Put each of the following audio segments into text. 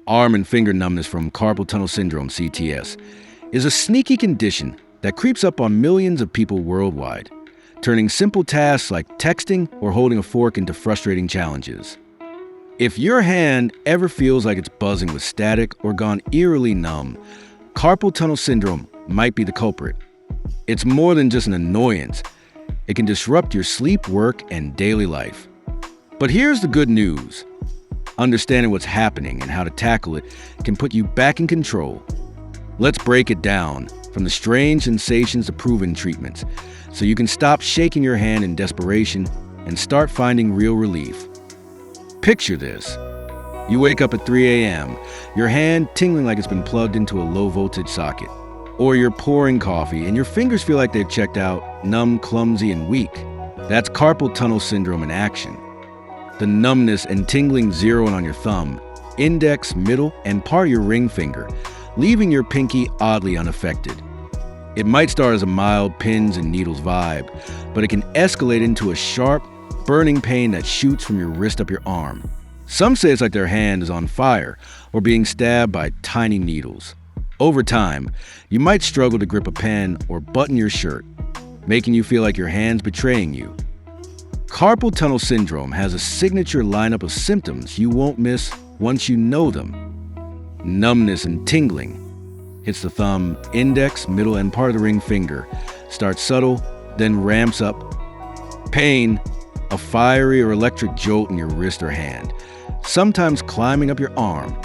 Arm and finger numbness from carpal tunnel syndrome, CTS, is a sneaky condition that creeps up on millions of people worldwide, turning simple tasks like texting or holding a fork into frustrating challenges. If your hand ever feels like it's buzzing with static or gone eerily numb, carpal tunnel syndrome might be the culprit. It's more than just an annoyance. It can disrupt your sleep, work, and daily life. But here's the good news. Understanding what's happening and how to tackle it can put you back in control. Let's break it down, from the strange sensations to proven treatments, so you can stop shaking your hand in desperation and start finding real relief. Picture this. You wake up at 3 a.m., your hand tingling like it's been plugged into a low-voltage socket. Or you're pouring coffee and your fingers feel like they've checked out, numb, clumsy, and weak. That's carpal tunnel syndrome in action. The numbness and tingling zeroing on your thumb, index, middle, and part of your ring finger, leaving your pinky oddly unaffected. It might start as a mild pins and needles vibe, but it can escalate into a sharp, burning pain that shoots from your wrist up your arm. Some say it's like their hand is on fire or being stabbed by tiny needles. Over time, you might struggle to grip a pen or button your shirt, making you feel like your hand's betraying you. Carpal tunnel syndrome has a signature lineup of symptoms you won't miss once you know them. Numbness and tingling. Hits the thumb, index, middle, and part of the ring finger. Starts subtle, then ramps up. Pain. A fiery or electric jolt in your wrist or hand, sometimes climbing up your arm.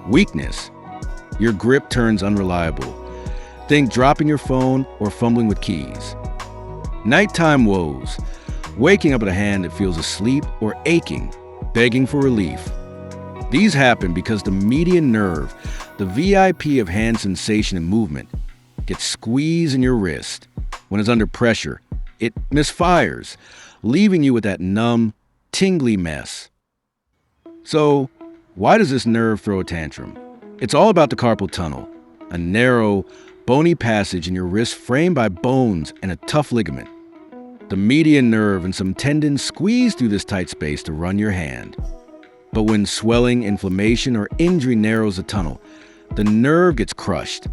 Weakness. Your grip turns unreliable. Think dropping your phone or fumbling with keys. Nighttime woes. Waking up with a hand that feels asleep or aching, begging for relief. These happen because the median nerve, the VIP of hand sensation and movement, gets squeezed in your wrist. When it's under pressure, it misfires, leaving you with that numb, tingly mess. So, why does this nerve throw a tantrum? It's all about the carpal tunnel, a narrow, bony passage in your wrist framed by bones and a tough ligament. The median nerve and some tendons squeeze through this tight space to run your hand. But when swelling, inflammation, or injury narrows the tunnel, the nerve gets crushed.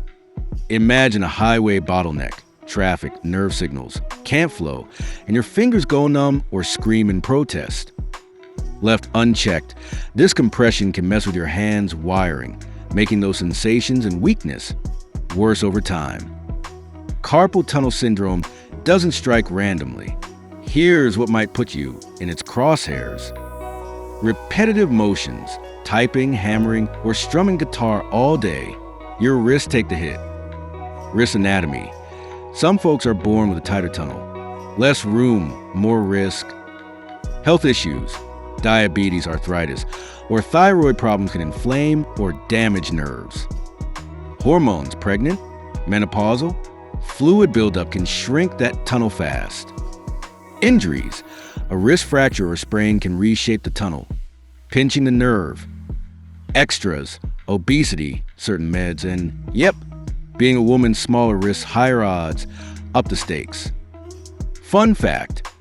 Imagine a highway bottleneck. Traffic, nerve signals, can't flow, and your fingers go numb or scream in protest. Left unchecked, this compression can mess with your hand's wiring, making those sensations and weakness worse over time. Carpal tunnel syndrome doesn't strike randomly. Here's what might put you in its crosshairs. Repetitive motions, typing, hammering, or strumming guitar all day, your wrists take the hit. Wrist anatomy. Some folks are born with a tighter tunnel. Less room, more risk. Health issues, diabetes, arthritis, or thyroid problems can inflame or damage nerves. Hormones, pregnant, menopausal, fluid buildup can shrink that tunnel fast. Injuries, a wrist fracture or sprain can reshape the tunnel, pinching the nerve. Extras, obesity, certain meds, and yep, being a woman's smaller wrists, higher odds, up the stakes. Fun fact,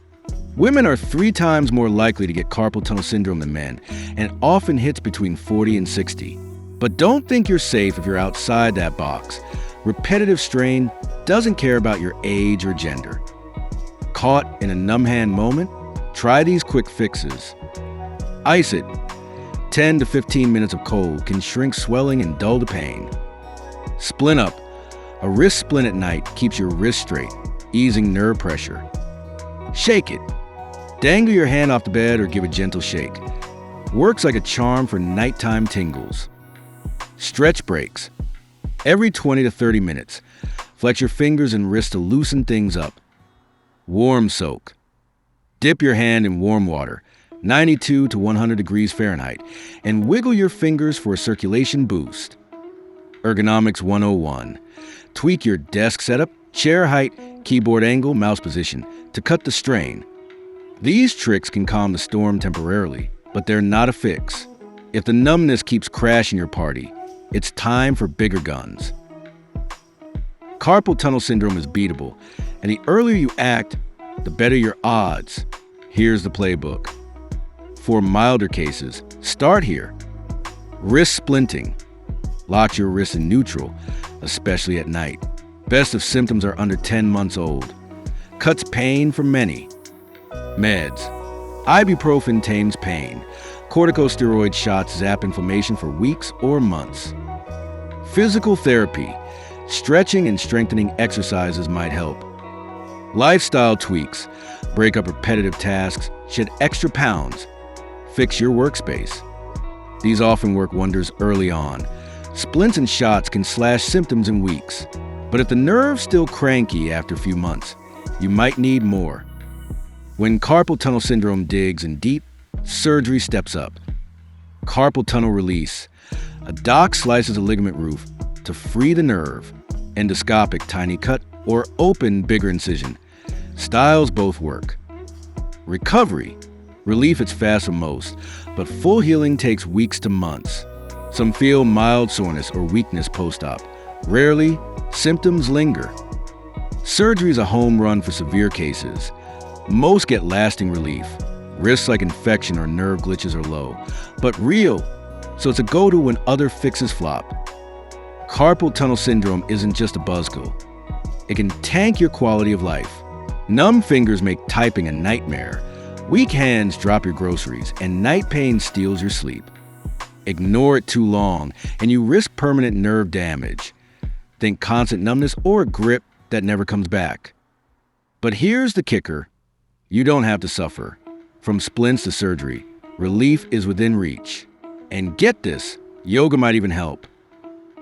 women are 3 times more likely to get carpal tunnel syndrome than men, and it often hits between 40 and 60. But don't think you're safe if you're outside that box. Repetitive strain doesn't care about your age or gender. Caught in a numb hand moment? Try these quick fixes. Ice it. 10 to 15 minutes of cold can shrink swelling and dull the pain. Splint up. A wrist splint at night keeps your wrist straight, easing nerve pressure. Shake it. Dangle your hand off the bed or give a gentle shake. Works like a charm for nighttime tingles. Stretch breaks. Every 20 to 30 minutes, flex your fingers and wrists to loosen things up. Warm soak. Dip your hand in warm water, 92 to 100 degrees Fahrenheit, and wiggle your fingers for a circulation boost. Ergonomics 101. Tweak your desk setup, chair height, keyboard angle, mouse position to cut the strain. These tricks can calm the storm temporarily, but they're not a fix. If the numbness keeps crashing your party, it's time for bigger guns. Carpal tunnel syndrome is beatable, and the earlier you act, the better your odds. Here's the playbook. For milder cases, start here. Wrist splinting. Lock your wrists in neutral, especially at night. Best if symptoms are under 10 months old. Cuts pain for many. Meds. Ibuprofen tames pain. Corticosteroid shots zap inflammation for weeks or months. Physical therapy. Stretching and strengthening exercises might help. Lifestyle tweaks. Break up repetitive tasks. Shed extra pounds. Fix your workspace. These often work wonders early on. Splints and shots can slash symptoms in weeks. But if the nerve's still cranky after a few months, you might need more. When carpal tunnel syndrome digs in deep, surgery steps up. Carpal tunnel release. A doc slices a ligament roof to free the nerve. Endoscopic tiny cut or open bigger incision. Styles both work. Recovery. Relief is fast for most, but full healing takes weeks to months. Some feel mild soreness or weakness post-op. Rarely, symptoms linger. Surgery is a home run for severe cases. Most get lasting relief. Risks like infection or nerve glitches are low, but real, so it's a go-to when other fixes flop. Carpal tunnel syndrome isn't just a buzzkill. It can tank your quality of life. Numb fingers make typing a nightmare. Weak hands drop your groceries, and night pain steals your sleep. Ignore it too long, and you risk permanent nerve damage. Think constant numbness or a grip that never comes back. But here's the kicker. You don't have to suffer. From splints to surgery, relief is within reach. And get this, yoga might even help.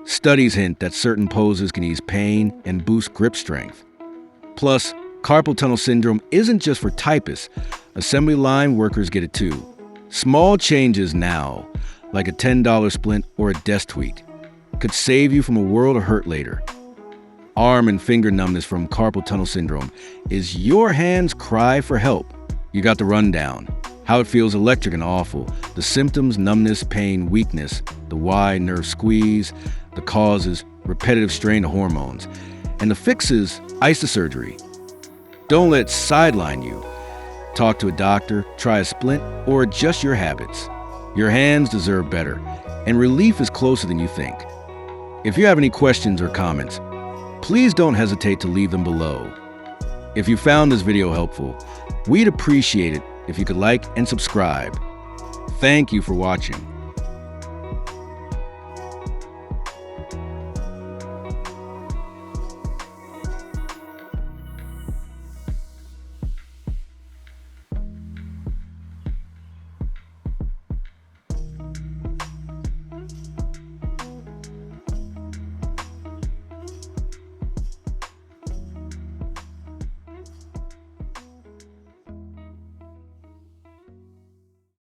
Studies hint that certain poses can ease pain and boost grip strength. Plus, carpal tunnel syndrome isn't just for typists. Assembly line workers get it too. Small changes now, like a $10 splint or a desk tweak, could save you from a world of hurt later. Arm and finger numbness from carpal tunnel syndrome is your hand's cry for help. You got the rundown. How it feels electric and awful. The symptoms, numbness, pain, weakness. The why, nerve squeeze. The causes, repetitive strain to hormones. And the fixes, ice the surgery. Don't let it sideline you. Talk to a doctor, try a splint, or adjust your habits. Your hands deserve better, and relief is closer than you think. If you have any questions or comments, please don't hesitate to leave them below. If you found this video helpful, we'd appreciate it if you could like and subscribe. Thank you for watching.